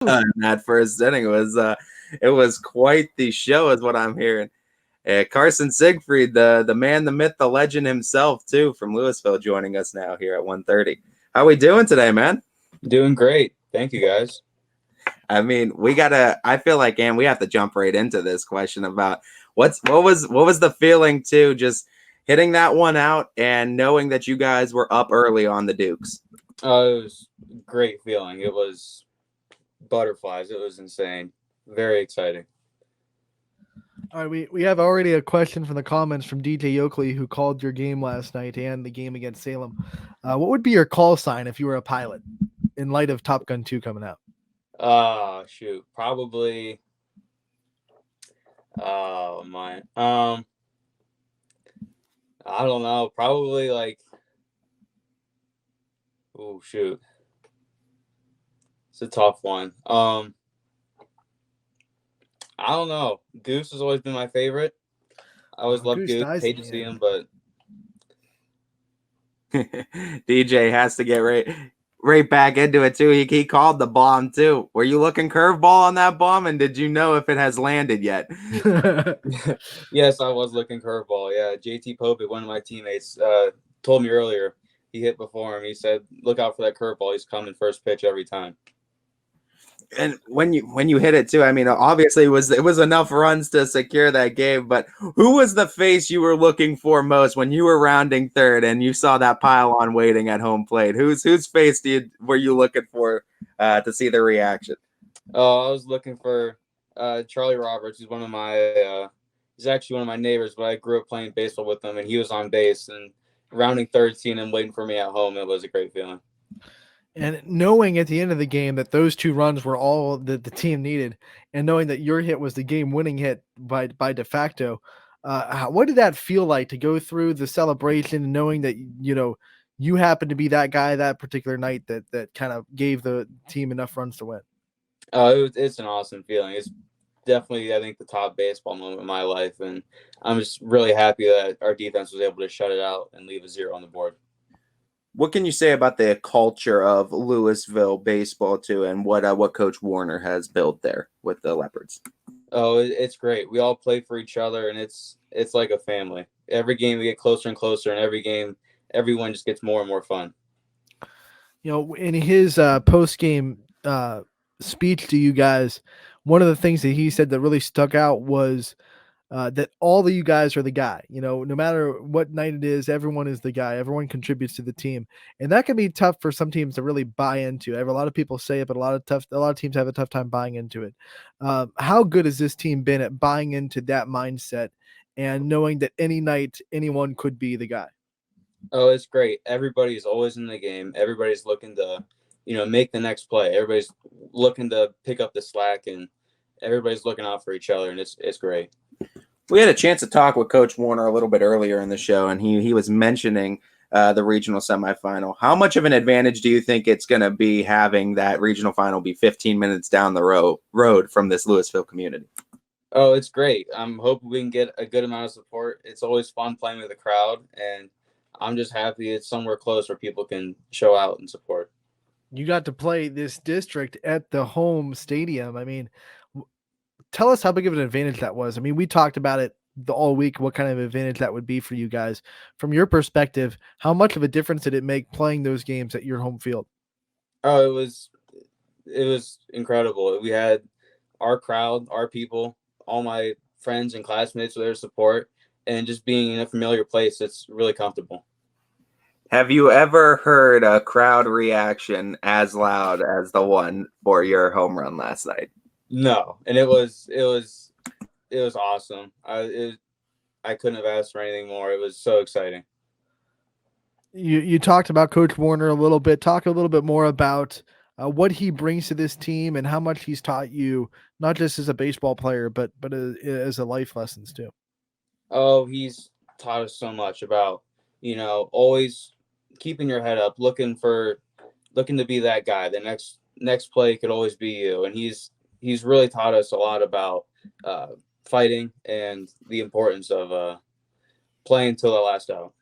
In that first inning. It was quite the show, is what I'm hearing. Karson Siegfried, the man, the myth, the legend himself, too, from Louisville, joining us now here at 1:30. How we doing today, man? Doing great. Thank you, guys. I mean, I feel like, and we have to jump right into this question about what was the feeling too, just hitting that one out and knowing that you guys were up early on the Dukes. It was a great feeling. It was butterflies. It was insane. Very exciting. All right, we have already a question from the comments from DJ Yoakley, who called your game last night and the game against Salem. What would be your call sign if you were a pilot in light of Top Gun 2 coming out? Shoot. Probably. Oh, my. I don't know. Probably like. Oh, shoot. It's a tough one. I don't know. Goose has always been my favorite. I always loved Goose. Hate to see him, but DJ has to get right back into it too. He called the bomb too. Were you looking curveball on that bomb, and did you know if it has landed yet? Yes, I was looking curveball. Yeah, JT Popic, one of my teammates, told me earlier. He hit before him. He said, "Look out for that curveball. He's coming first pitch every time." And when you hit it too, I mean, obviously it was enough runs to secure that game. But who was the face you were looking for most when you were rounding third and you saw that pylon waiting at home plate? Whose face were you looking for to see the reaction? Oh, I was looking for Charlie Roberts. He's one of my he's actually one of my neighbors, but I grew up playing baseball with him, and he was on base and rounding third, seeing him waiting for me at home. It was a great feeling. And knowing at the end of the game that those two runs were all that the team needed, and knowing that your hit was the game-winning hit by de facto, what did that feel like to go through the celebration and knowing that you happened to be that guy that particular night that kind of gave the team enough runs to win? It's an awesome feeling. It's definitely, I think, the top baseball moment of my life, and I'm just really happy that our defense was able to shut it out and leave a 0 on the board. What can you say about the culture of Louisville baseball too, and what Coach Warner has built there with the Leopards? Oh, it's great. We all play for each other, and it's like a family. Every game we get closer and closer, and every game everyone just gets more and more fun. In his post-game speech to you guys, one of the things that he said that really stuck out was that all of you guys are the guy. No matter what night it is, everyone is the guy. Everyone contributes to the team, and that can be tough for some teams to really buy into. I have a lot of people say it, but a lot of teams have a tough time buying into it. How good has this team been at buying into that mindset and knowing that any night anyone could be the guy? Oh, it's great. Everybody's always in the game. Everybody's looking to, make the next play. Everybody's looking to pick up the slack, and everybody's looking out for each other, and it's great. We had a chance to talk with Coach Warner a little bit earlier in the show, and he was mentioning the regional semifinal. How much of an advantage do you think it's going to be having that regional final be 15 minutes down the road from this Louisville community? Oh, it's great. I'm hoping we can get a good amount of support. It's always fun playing with the crowd, and I'm just happy it's somewhere close where people can show out and support. You got to play this district at the home stadium. I mean, tell us how big of an advantage that was. I mean, we talked about it all week, what kind of advantage that would be for you guys. From your perspective, how much of a difference did it make playing those games at your home field? Oh, it was incredible. We had our crowd, our people, all my friends and classmates with their support, and just being in a familiar place, it's really comfortable. Have you ever heard a crowd reaction as loud as the one for your home run last night? No, and it was awesome. I couldn't have asked for anything more. It was so exciting. You talked about Coach Warner a little bit. Talk a little bit more about what he brings to this team and how much he's taught you, not just as a baseball player, but as a life lessons too. Oh, he's taught us so much about, always keeping your head up, looking to be that guy. The next play could always be you. And he's really taught us a lot about fighting and the importance of playing till the last out.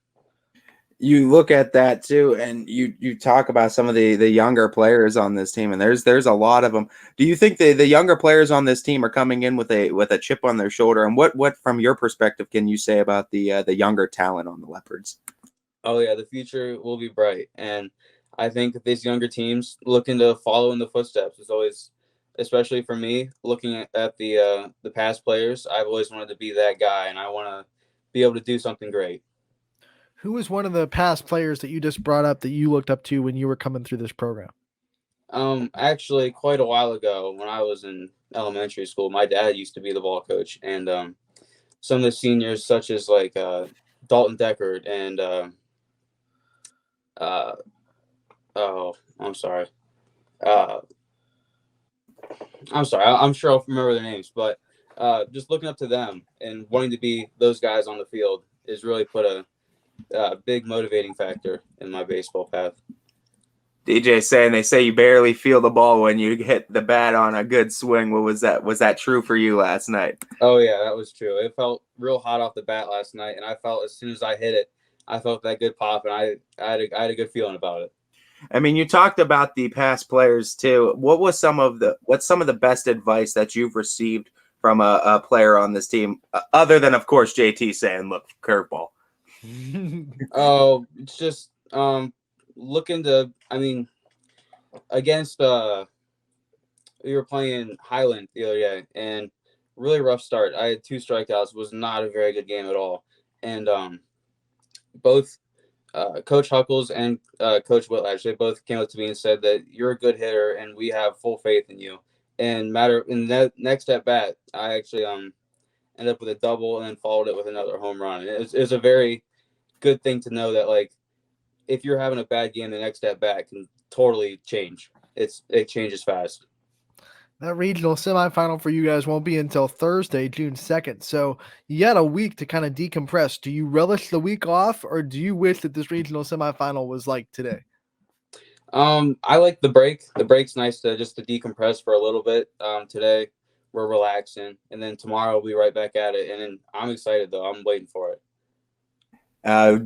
you look at that too, and you talk about some of the younger players on this team, and there's a lot of them. Do you think the younger players on this team are coming in with a chip on their shoulder? And what from your perspective can you say about the younger talent on the Leopards? Oh yeah, the future will be bright, and I think these younger teams looking to follow in the footsteps is always, especially for me, looking at the past players. I've always wanted to be that guy, and I want to be able to do something great. Who was one of the past players that you just brought up that you looked up to when you were coming through this program? Actually, quite a while ago, when I was in elementary school, my dad used to be the ball coach, and some of the seniors, such as like Dalton Deckard and uh, oh, I'm sorry. Uh, I'm sorry. I'm sure I'll remember their names, but just looking up to them and wanting to be those guys on the field has really put a big motivating factor in my baseball path. DJ saying they say you barely feel the ball when you hit the bat on a good swing. What was that? Was that true for you last night? Oh yeah, that was true. It felt real hot off the bat last night, and I felt as soon as I hit it, I felt that good pop, and I had a good feeling about it. I mean, you talked about the past players too. What's some of the best advice that you've received from a player on this team, other than of course JT saying, "Look, curveball." Oh, it's just looking to. I mean, against we were playing Highland the other day, and really rough start. I had 2 strikeouts. Was not a very good game at all, and both Coach Huckles and Coach Whitlatch, they both came up to me and said that you're a good hitter, and we have full faith in you. And in that next at bat, I actually ended up with a double and then followed it with another home run. And it was a very good thing to know that, like, if you're having a bad game, the next at bat can totally change. It changes fast. That regional semifinal for you guys won't be until Thursday, June 2nd. So you got a week to kind of decompress. Do you relish the week off, or do you wish that this regional semifinal was like today? I like the break. The break's nice to decompress for a little bit. Today we're relaxing, and then tomorrow we'll be right back at it. And then I'm excited though. I'm waiting for it.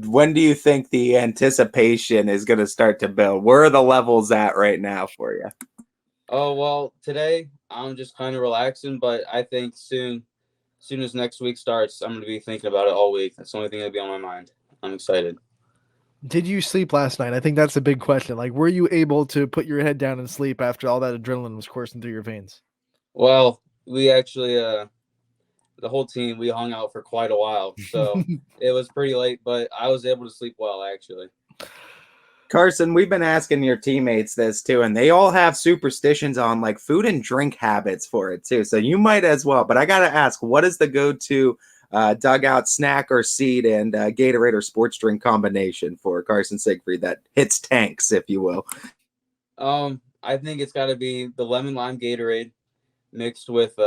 When do you think the anticipation is going to start to build? Where are the levels at right now for you? Oh, well, today I'm just kind of relaxing, but I think soon as next week starts, I'm going to be thinking about it all week. That's the only thing that'll be on my mind. I'm excited. Did you sleep last night? I think that's a big question. Like, were you able to put your head down and sleep after all that adrenaline was coursing through your veins? Well, we actually, the whole team, we hung out for quite a while, so it was pretty late, but I was able to sleep well, actually. Karson, we've been asking your teammates this too, and they all have superstitions on like food and drink habits for it too. So you might as well. But I got to ask, what is the go-to dugout snack or seed and Gatorade or sports drink combination for Karson Siegfried that hits tanks, if you will? I think it's got to be the lemon lime Gatorade mixed with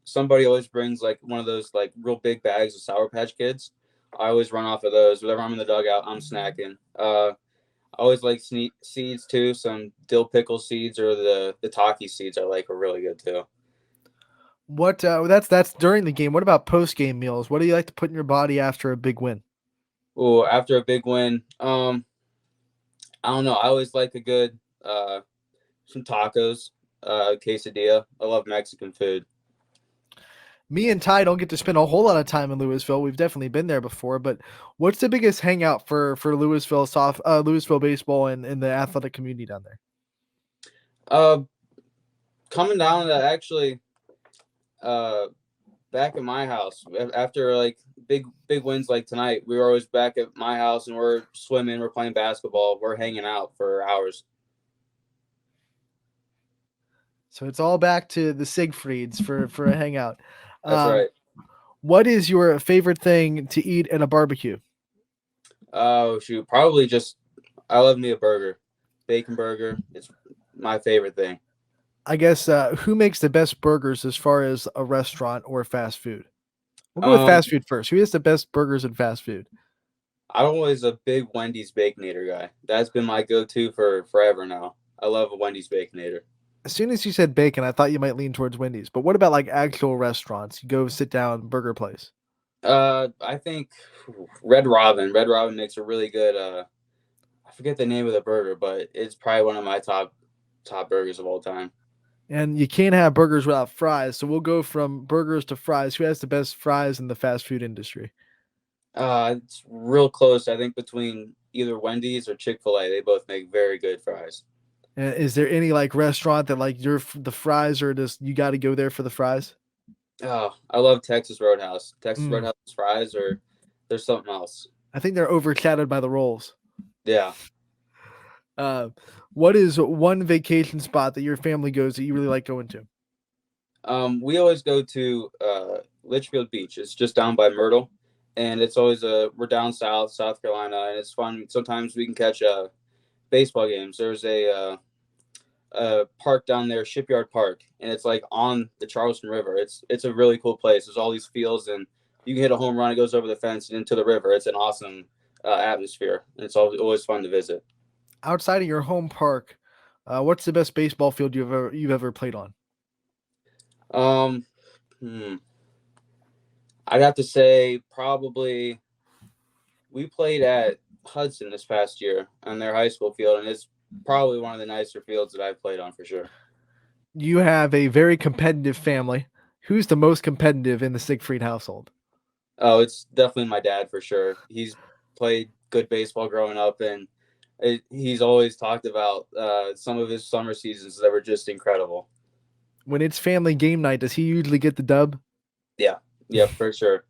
somebody always brings like one of those like real big bags of Sour Patch Kids. I always run off of those. Whenever I'm in the dugout, I'm snacking. I always like seeds too. Some dill pickle seeds or the Taki seeds I like are really good too. What that's during the game. What about post game meals? What do you like to put in your body after a big win? Oh, after a big win, I don't know. I always like a good some tacos, quesadilla. I love Mexican food. Me and Ty don't get to spend a whole lot of time in Louisville. We've definitely been there before, but what's the biggest hangout for Louisville Louisville baseball and the athletic community down there? Coming down to actually back at my house after like big wins like tonight, we were always back at my house and we're swimming, we're playing basketball, we're hanging out for hours. So it's all back to the Siegfrieds for a hangout. That's right. What is your favorite thing to eat at a barbecue? Oh shoot, probably just I love me a burger, bacon burger. It's my favorite thing. I guess who makes the best burgers as far as a restaurant or fast food? We'll go with fast food first. Who has the best burgers in fast food? I'm always a big Wendy's Baconator guy. That's been my go-to for forever now. I love a Wendy's Baconator. As soon as you said bacon, I thought you might lean towards Wendy's. But what about like actual restaurants? You go sit down, burger place. I think Red Robin. Red Robin makes a really good. I forget the name of the burger, but it's probably one of my top burgers of all time. And you can't have burgers without fries. So we'll go from burgers to fries. Who has the best fries in the fast food industry? It's real close. I think between either Wendy's or Chick-fil-A, they both make very good fries. And is there any like restaurant that like the fries are just you got to go there for the fries? Oh, I love Texas Roadhouse. Texas Mm. Roadhouse fries, or there's something else. I think they're overshadowed by the rolls. Yeah. What is one vacation spot that your family goes that you really like going to? We always go to Litchfield Beach. It's just down by Myrtle, and it's always we're down South Carolina, and it's fun. Sometimes we can catch baseball games. There's a park down there, Shipyard Park, and it's like on the Charleston River. It's a really cool place. There's all these fields, and you can hit a home run. It goes over the fence and into the river. It's an awesome atmosphere, and it's always fun to visit. Outside of your home park, what's the best baseball field you've ever played on? I'd have to say probably we played at Hudson this past year on their high school field, and it's probably one of the nicer fields that I've played on for sure. You have a very competitive family. Who's the most competitive in the Siegfried household? Oh, it's definitely my dad for sure. He's played good baseball growing up, and he's always talked about some of his summer seasons that were just incredible. When it's family game night, does he usually get the dub? Yeah, for sure.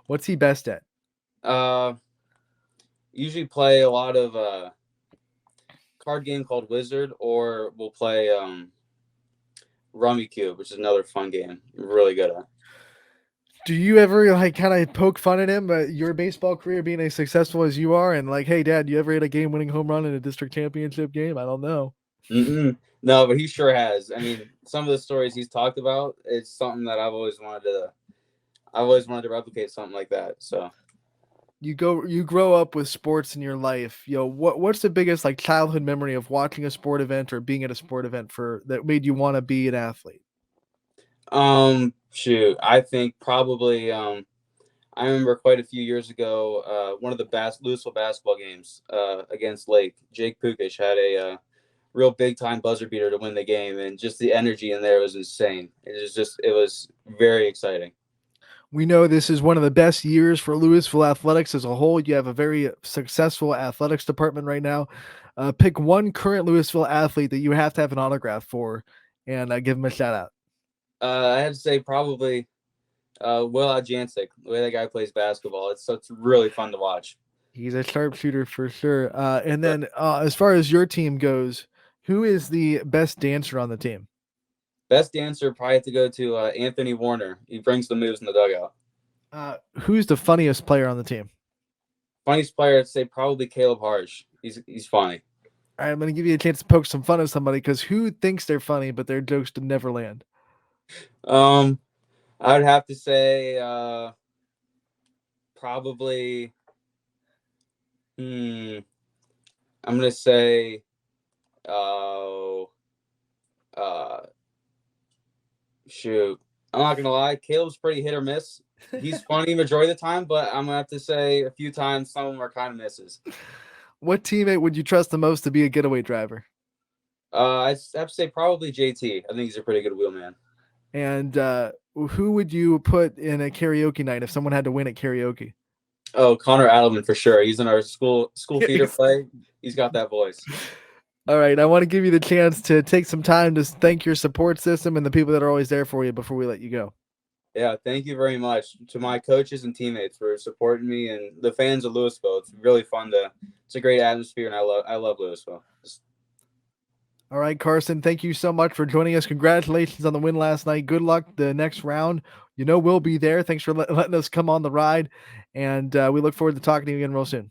What's he best at? Usually play a lot of card game called Wizard, or we'll play Rummy Cube, which is another fun game. I'm really good at. Do you ever like kind of poke fun at him about your baseball career being as successful as you are, and like, hey, Dad, you ever hit a game-winning home run in a district championship game? I don't know. No, but he sure has. I mean, some of the stories he's talked about, it's something that I've always wanted to replicate something like that. So You grow up with sports in your life. What's the biggest like childhood memory of watching a sport event or being at a sport event that made you want to be an athlete? Shoot, I think probably I remember quite a few years ago, one of the Louisville basketball games against Lake. Jake Pukic had a real big time buzzer beater to win the game, and just the energy in there was insane. It was very exciting. We know this is one of the best years for Louisville athletics as a whole. You have a very successful athletics department right now. Pick one current Louisville athlete that you have to have an autograph for, and give him a shout out. I had to say probably Will Adjancic. The way that guy plays basketball, it's really fun to watch. He's a sharpshooter for sure. And then as far as your team goes, who is the best dancer on the team? Best dancer probably have to go to Anthony Warner. He brings the moves in the dugout. Who's the funniest player on the team? Funniest player, I'd say probably Caleb Harsh. He's funny. All right, I'm going to give you a chance to poke some fun at somebody because who thinks they're funny, but their jokes to never land? I would have to say probably. I'm gonna say, shoot. I'm not gonna lie. Caleb's pretty hit or miss. He's funny majority of the time, but I'm gonna have to say a few times some of them are kind of misses. What teammate would you trust the most to be a getaway driver? I'd have to say probably JT. I think he's a pretty good wheelman. And who would you put in a karaoke night if someone had to win at karaoke? Oh, Connor Adelman for sure. He's in our school theater play. He's got that voice. All right, I want to give you the chance to take some time to thank your support system and the people that are always there for you before we let you go. Yeah, thank you very much to my coaches and teammates for supporting me, and the fans of Louisville. It's really fun it's a great atmosphere, and I love Louisville. All right, Karson, thank you so much for joining us. Congratulations on the win last night. Good luck the next round. We'll be there. Thanks for letting us come on the ride, and we look forward to talking to you again real soon.